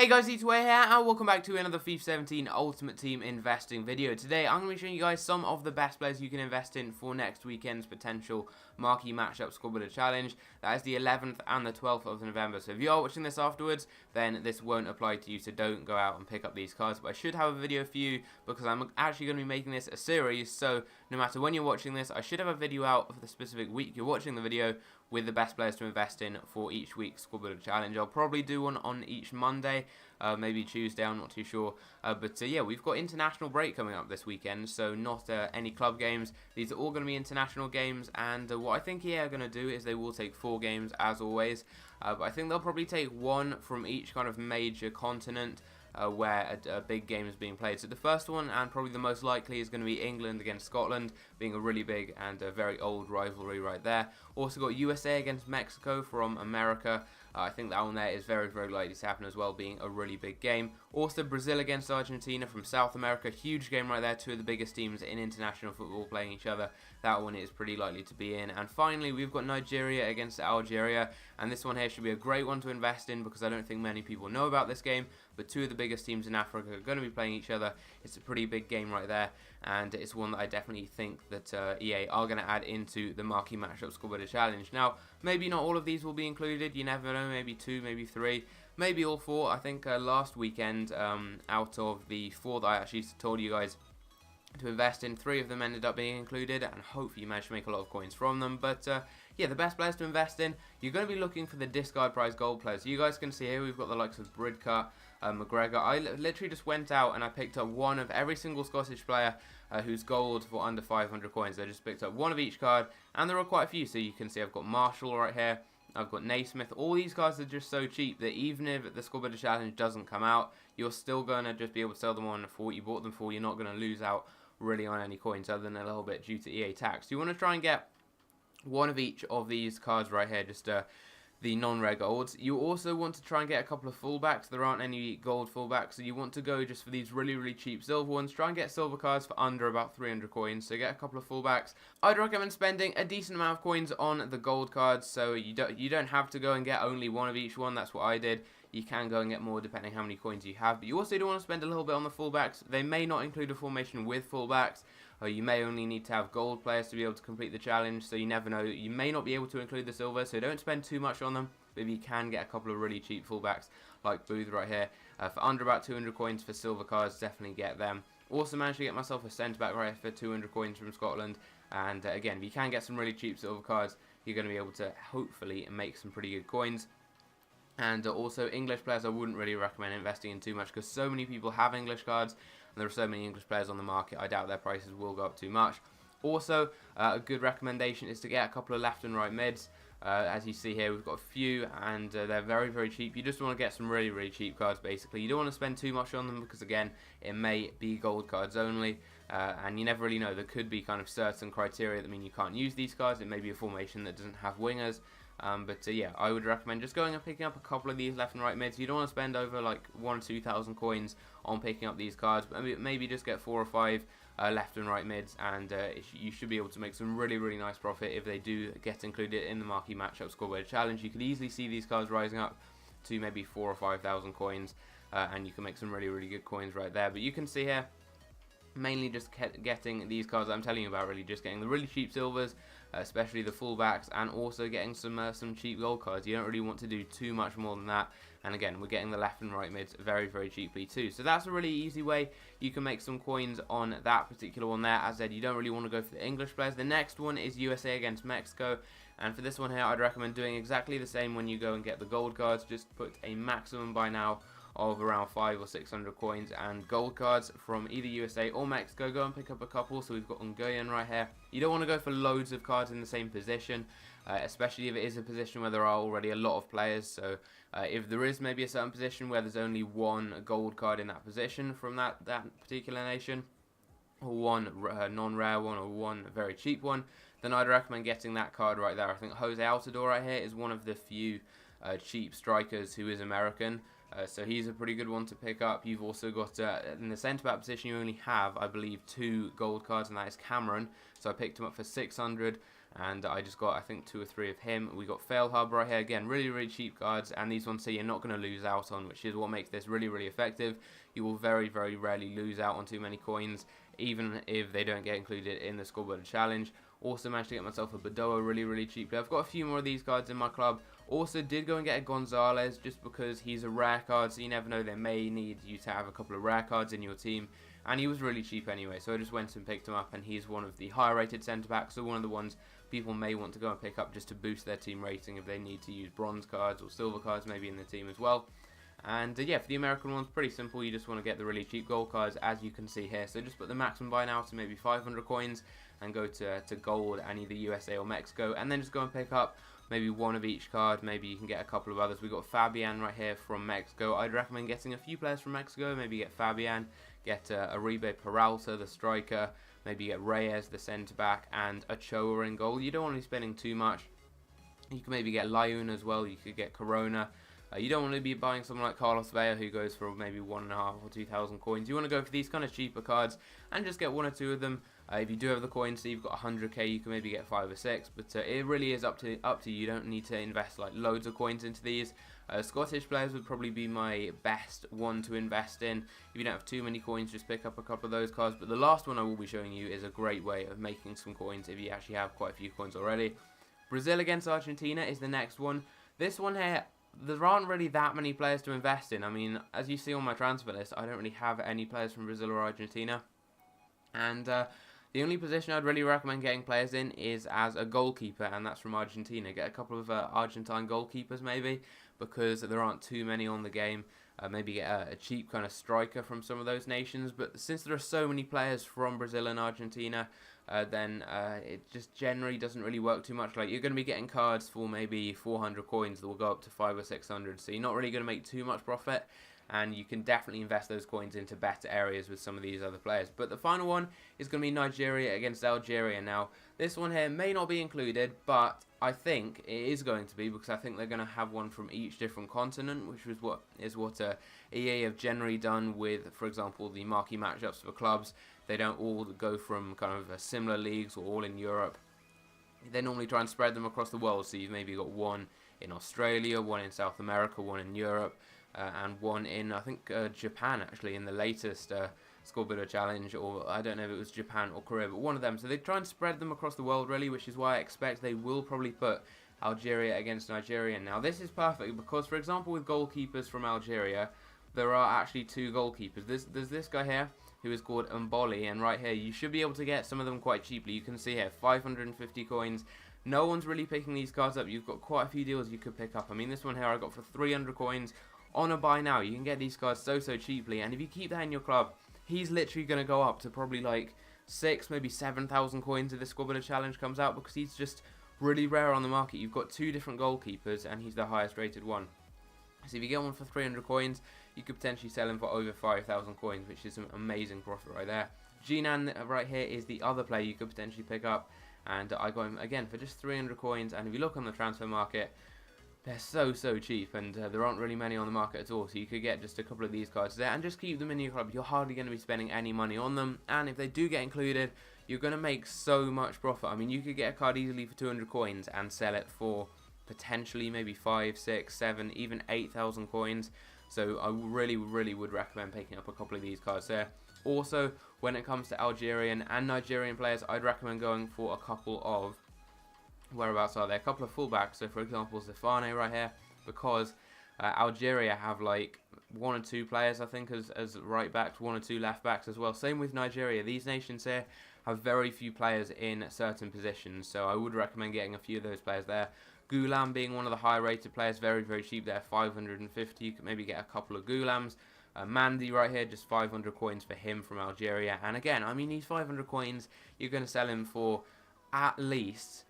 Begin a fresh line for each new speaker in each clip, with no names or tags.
Hey guys, it's Way here, and welcome back to another FIFA 17 Ultimate Team investing video. Today, I'm going to be showing you guys some of the best players you can invest in for next weekend's potential marquee matchup squad builder challenge. That is the 11th and the 12th of November. So if you are watching this afterwards, then this won't apply to you, so don't go out and pick up these cards. But I should have a video for you because I'm actually going to be making this a series. So no matter when you're watching this, I should have a video out for the specific week you're watching the video with the best players to invest in for each week's squad builder challenge. I'll probably do one on each Monday, maybe Tuesday, I'm not too sure. But yeah, we've got international break coming up this weekend, so not any club games. These are all going to be international games, and what I think EA are going to do is they will take 4 games as always. But I think they'll probably take 1 from each kind of major continent where a big game is being played. So the first one, and probably the most likely, is going to be England against Scotland, being a really big and a very old rivalry right there. Also got USA against Mexico from America. I think that one there is very, very likely to happen as well, being a really big game. Also Brazil against Argentina from South America, huge game right there, 2 of the biggest teams in international football playing each other. That one is pretty likely to be in. And finally, we've got Nigeria against Algeria, and this one here should be a great one to invest in because I don't think many people know about this game, but 2 of the biggest teams in Africa are going to be playing each other. It's a pretty big game right there, and it's one that I definitely think that EA are going to add into the marquee matchup squad builder challenge. Now, maybe not all of these will be included, you never know, maybe 2, maybe 3, maybe all 4. I think last weekend, out of the 4 that I actually told you guys to invest in, 3 of them ended up being included, and hopefully you managed to make a lot of coins from them. But yeah, the best players to invest in, you're going to be looking for the discard prize gold players. So you guys can see here we've got the likes of Bridcut, McGregor. I literally just went out and I picked up 1 of every single Scottish player who's gold for under 500 coins. I just picked up 1 of each card, and there are quite a few. So you can see I've got Marshall right here, I've got Naismith. All these cards are just so cheap that even if the squad builder challenge doesn't come out, you're still going to just be able to sell them on for what you bought them for. You're not going to lose out really on any coins other than a little bit due to EA tax. You want to try and get 1 of each of these cards right here, just the non-rare golds. You also want to try and get a couple of fullbacks. There aren't any gold fullbacks, so you want to go just for these really, really cheap silver ones. Try and get silver cards for under about 300 coins, so get a couple of fullbacks. I'd recommend spending a decent amount of coins on the gold cards, so you don't have to go and get only 1 of each one. That's what I did. You can go and get more depending how many coins you have, but you also do want to spend a little bit on the fullbacks. They may not include a formation with fullbacks, or you may only need to have gold players to be able to complete the challenge, so you never know. You may not be able to include the silver, so don't spend too much on them. But if you can get a couple of really cheap fullbacks, like Booth right here, for under about 200 coins for silver cards, definitely get them. Also managed to get myself a centre-back right here for 200 coins from Scotland, and again, if you can get some really cheap silver cards, you're going to be able to hopefully make some pretty good coins. And also English players I wouldn't really recommend investing in too much because so many people have English cards and there are so many English players on the market. I doubt their prices will go up too much. Also, a good recommendation is to get a couple of left and right mids. As you see here, we've got a few, and they're very, very cheap. You just want to get some really, really cheap cards, basically. You don't want to spend too much on them because, again, it may be gold cards only, and you never really know. There could be kind of certain criteria that mean you can't use these cards. It may be a formation that doesn't have wingers. But yeah, I would recommend just going and picking up a couple of these left and right mids. You don't want to spend over like 1,000 or 2,000 coins on picking up these cards. Maybe just get 4 or 5 left and right mids, and you should be able to make some really, really nice profit if they do get included in the marquee matchup squad builder challenge. You could easily see these cards rising up to maybe 4,000 or 5,000 coins, and you can make some really, really good coins right there. But you can see here, mainly just getting these cards that I'm telling you about, really just getting the really cheap silvers, especially the fullbacks, and also getting some cheap gold cards. You don't really want to do too much more than that. And again, we're getting the left and right mids very, very cheaply too. So that's a really easy way you can make some coins on that particular one there. As I said, you don't really want to go for the English players. The next one is USA against Mexico. And for this one here, I'd recommend doing exactly the same when you go and get the gold cards. Just put a maximum by now of around 500 or 600 coins and gold cards from either USA or Mexico. Go and pick up a couple. So we've got Nguyen right here. You don't want to go for loads of cards in the same position, especially if it is a position where there are already a lot of players. So if there is maybe a certain position where there's only 1 gold card in that position from that particular nation, or 1 non-rare one, or 1 very cheap one, then I'd recommend getting that card right there. I think Jose Altidore right here is one of the few cheap strikers who is American. So he's a pretty good one to pick up. You've also got, in the centre-back position, you only have, I believe, 2 gold cards, and that is Cameron. So I picked him up for 600. and I just got, I think, 2 or 3 of him. We got Fail Hub right here, again, really cheap cards, and these ones, so you're not going to lose out on, which is what makes this really effective. You will very rarely lose out on too many coins, even if they don't get included in the scoreboard challenge. Also managed to get myself a Badoa really cheaply. I've got a few more of these cards in my club. Also did go and get a Gonzalez just because he's a rare card, so you never know, they may need you to have a couple of rare cards in your team. And he was really cheap anyway, so I just went and picked him up, and he's one of the higher rated centre backs, so one of the ones people may want to go and pick up just to boost their team rating if they need to use bronze cards or silver cards maybe in the team as well. And yeah, for the American ones, pretty simple. You just want to get the really cheap gold cards, as you can see here. So just put the maximum buy now to maybe 500 coins and go to gold and either USA or Mexico, and then just go and pick up maybe one of each card. Maybe you can get a couple of others. We got Fabian right here from Mexico. I'd recommend getting a few players from Mexico. Maybe get Fabian, get Uribe Peralta, the striker, maybe get Reyes, the centre back, and Ochoa in goal. You don't want to be spending too much. You can maybe get Layun as well. You could get Corona. You don't want to be buying someone like Carlos Vela, who goes for maybe 1,500 or 2,000 coins. You want to go for these kind of cheaper cards and just get 1 or 2 of them. If you do have the coins, so you've got 100k, you can maybe get 5 or 6. But it really is up to you. You don't need to invest like loads of coins into these. Scottish players would probably be my best one to invest in. If you don't have too many coins, just pick up a couple of those cards. But the last one I will be showing you is a great way of making some coins if you actually have quite a few coins already. Brazil against Argentina is the next one. This one here, there aren't really that many players to invest in. I mean, as you see on my transfer list, I don't really have any players from Brazil or Argentina. And the only position I'd really recommend getting players in is as a goalkeeper, and that's from Argentina. Get a couple of Argentine goalkeepers maybe, because there aren't too many on the game. Maybe get a cheap kind of striker from some of those nations. But since there are so many players from Brazil and Argentina, then it just generally doesn't really work too much. Like, you're going to be getting cards for maybe 400 coins that will go up to 500 or 600, so you're not really going to make too much profit, and you can definitely invest those coins into better areas with some of these other players. But the final one is going to be Nigeria against Algeria. Now, this one here may not be included, but I think it is going to be, because I think they're going to have one from each different continent, which is what EA have generally done with, for example, the marquee matchups for clubs. They don't all go from kind of similar leagues or all in Europe. They normally try and spread them across the world, so you've maybe got one in Australia, one in South America, one in Europe, and one in, I think, Japan, actually, in the latest Scoreboard Challenge, or I don't know if it was Japan or Korea, but one of them. So they try and spread them across the world, really, which is why I expect they will probably put Algeria against Nigeria. Now, this is perfect because, for example, with goalkeepers from Algeria, there are actually 2 goalkeepers. There's this guy here, who is called Mboli, and right here, you should be able to get some of them quite cheaply. You can see here, 550 coins. No one's really picking these cards up. You've got quite a few deals you could pick up. I mean, this one here I got for 300 coins on a buy now. You can get these cards so cheaply, and if you keep that in your club, he's literally going to go up to probably like 6, maybe 7,000 coins if this Scoreboard Challenge comes out, because he's just really rare on the market. You've got 2 different goalkeepers, and he's the highest rated one. So if you get one for 300 coins, you could potentially sell him for over 5,000 coins, which is some amazing profit right there. Jinan right here is the other player you could potentially pick up, and I got him again for just 300 coins. And if you look on the transfer market, they're so cheap, and there aren't really many on the market at all, so you could get just a couple of these cards there and just keep them in your club. You're hardly going to be spending any money on them, and if they do get included, you're going to make so much profit. I mean, you could get a card easily for 200 coins and sell it for potentially maybe 5, 6, 7, even 8,000 coins. So I really would recommend picking up a couple of these cards there. Also, when it comes to Algerian and Nigerian players, I'd recommend going for a couple of, whereabouts are there? A couple of fullbacks. So for example, Zafane right here, because Algeria have like 1 or 2 players, I think, as right backs, 1 or 2 left backs as well. Same with Nigeria. These nations here have very few players in certain positions, so I would recommend getting a few of those players there. Gulam being one of the high rated players, very cheap there, 550. You could maybe get a couple of Gulams. Mandy right here, just 500 coins for him from Algeria. And again, I mean, these 500 coins, you're going to sell him for at least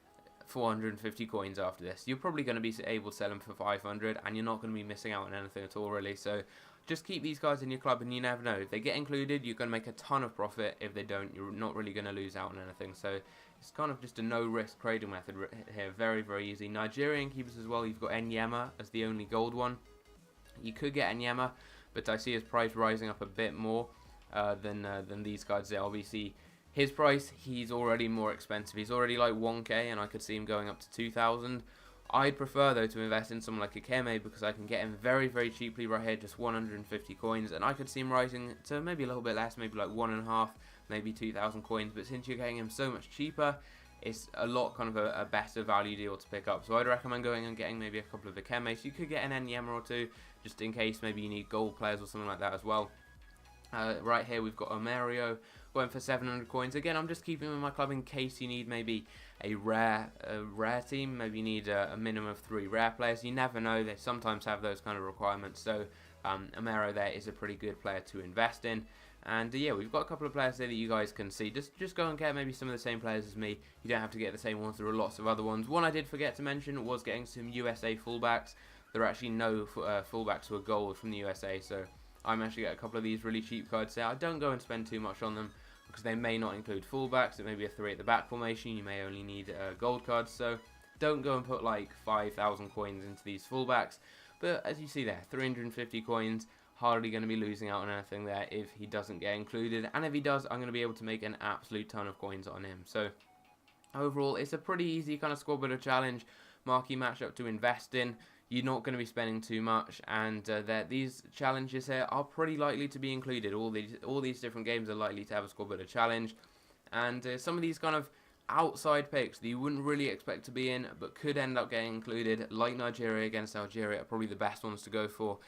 450 coins after this. You're probably going to be able to sell them for 500, and you're not going to be missing out on anything at all, really. So just keep these guys in your club, and you never know. If they get included, you're going to make a ton of profit. If they don't, you're not really going to lose out on anything. So it's kind of just a no-risk trading method here. Very easy. Nigerian keepers as well. You've got Enyema as the only gold one. You could get Enyema, but I see his price rising up a bit more than these guys there. Obviously, His price, he's already more expensive. He's already like 1k, and I could see him going up to 2,000. I'd prefer though to invest in someone like a Keme, because I can get him very, very cheaply right here, just 150 coins, and I could see him rising to maybe a little bit less, maybe like 1.5, maybe 2,000 coins. But since you're getting him so much cheaper, it's a lot kind of a better value deal to pick up. So I'd recommend going and getting maybe a couple of Akeme. So you could get an Enyema or two, just in case maybe you need gold players or something like that as well. Right here we've got a Mario going for 700 coins. Again, I'm just keeping him in my club in case you need maybe a rare team. Maybe you need a minimum of 3 rare players. You never know, they sometimes have those kind of requirements. So a Mario there is a pretty good player to invest in. And yeah, we've got a couple of players there that you guys can see. Just go and get maybe some of the same players as me. You don't have to get the same ones. There are lots of other ones. One I did forget to mention was getting some USA fullbacks. There are actually no fullbacks who are gold from the USA, so I managed to get a couple of these really cheap cards there. I don't go and spend too much on them, because they may not include fullbacks. It may be a 3 at the back formation. You may only need gold cards, so don't go and put like 5,000 coins into these fullbacks. But as you see there, 350 coins, hardly going to be losing out on anything there if he doesn't get included. And if he does, I'm going to be able to make an absolute ton of coins on him. So overall, it's a pretty easy kind of squad builder challenge, marquee matchup to invest in. You're not going to be spending too much, and these challenges here are pretty likely to be included. All these different games are likely to have a squad builder challenge, and some of these kind of outside picks that you wouldn't really expect to be in, but could end up getting included, like Nigeria against Algeria, are probably the best ones to go for.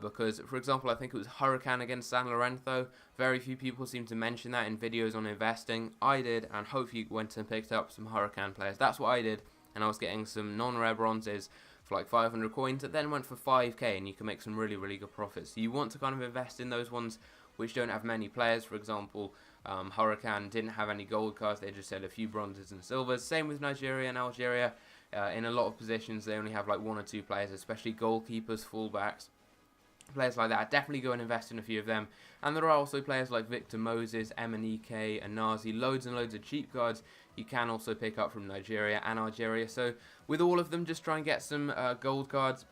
Because, for example, I think it was Hurricane against San Lorenzo. Very few people seem to mention that in videos on investing. I did, and hopefully you went and picked up some Hurricane players. That's what I did, and I was getting some non-rare bronzes for like 500 coins. It then went for 5k, and you can make some really, really good profits. So you want to kind of invest in those ones which don't have many players. For example, Hurricane didn't have any gold cards. They just had a few bronzes and silvers. Same with Nigeria and Algeria. In a lot of positions, they only have like 1 or 2 players, especially goalkeepers, fullbacks. Players like that, definitely go and invest in a few of them. And there are also players like Victor Moses, Emenike, Anazi, loads and loads of cheap cards you can also pick up from Nigeria and Algeria. So with all of them, just try and get some gold cards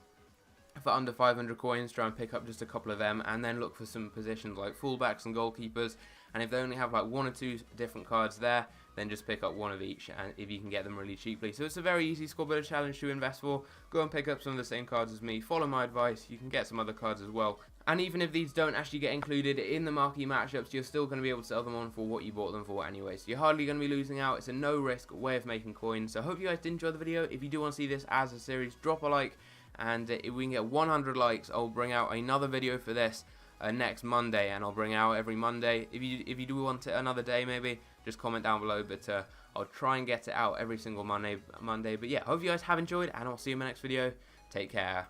for under 500 coins. Try and pick up just a couple of them, and then look for some positions like fullbacks and goalkeepers. And if they only have like 1 or 2 different cards there, then just pick up 1 of each, and if you can get them really cheaply. So it's a very easy squad builder challenge to invest for. Go and pick up some of the same cards as me. Follow my advice. You can get some other cards as well. And even if these don't actually get included in the marquee matchups, you're still going to be able to sell them on for what you bought them for anyway. So you're hardly going to be losing out. It's a no-risk way of making coins. So I hope you guys did enjoy the video. If you do want to see this as a series, drop a like. And if we can get 100 likes, I'll bring out another video for this next Monday, and I'll bring out every Monday. If you do want it another day, maybe just comment down below, but I'll try and get it out every single Monday. But yeah, hope you guys have enjoyed, and I'll see you in my next video. Take care.